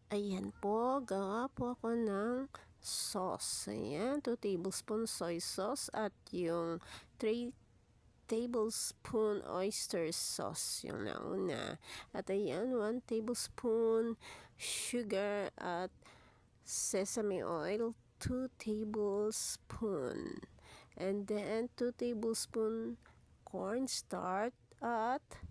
Ayan po, gawa po ako ng sauce. Ayan, 2 tablespoon soy sauce at yung 3 tablespoon oyster sauce yung nauna. At ayan, 1 tablespoon sugar at sesame oil, 2 tablespoon. And then 2 tablespoon cornstarch at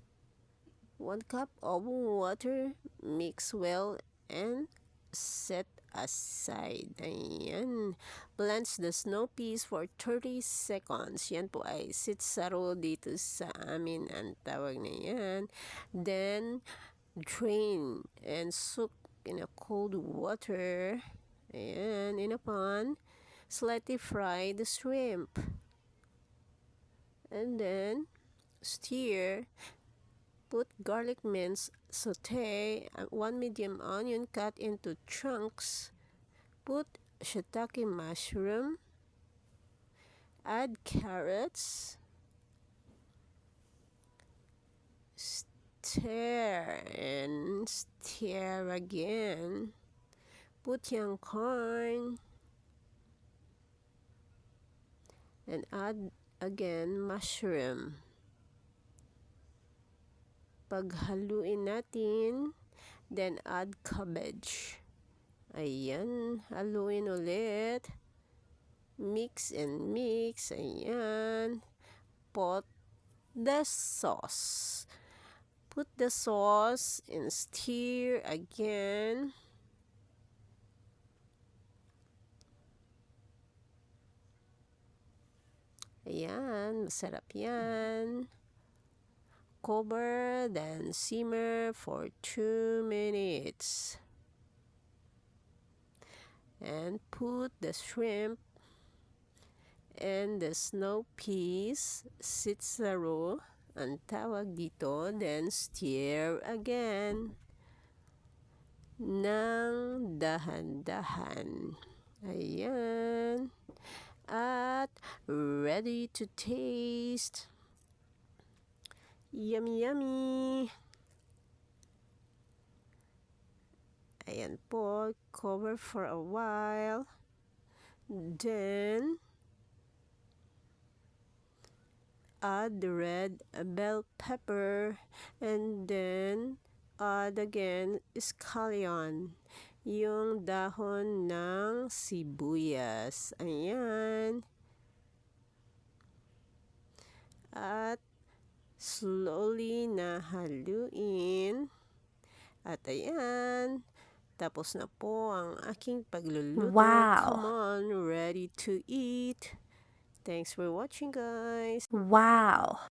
1 cup of water. Mix well and set aside. Ayan. Blanch the snow peas for 30 seconds. Yan po ay sitsaro dito sa amin ang tawag na yan. Then, drain and soak in a cold water. Ayan, in a pan. Slightly fry the shrimp. And then, stir. Put garlic mince, saute, 1 medium onion cut into chunks. Put shiitake mushroom. Add carrots. Stir and stir again. Put yung corn. And add again mushroom. Paghaluin natin, then add cabbage. Ayan, haluin ulit. Mix and mix. Ayan. Put the sauce. Put the sauce and stir again. Ayan, masarap yan. Cover, then simmer for 2 minutes. And put the shrimp and the snow peas, sitsaro, ang tawag dito, then stir again ng dahan-dahan. Ayan. At ready to taste. Yummy, yummy. Ayan po, cover for a while. Then, add the red bell pepper. And then, add again scallion. Yung dahon ng sibuyas. Ayan. At slowly na haluin. At ayan, tapos na po ang aking pagluluto. Wow. Come on, ready to eat. Thanks for watching, guys. Wow.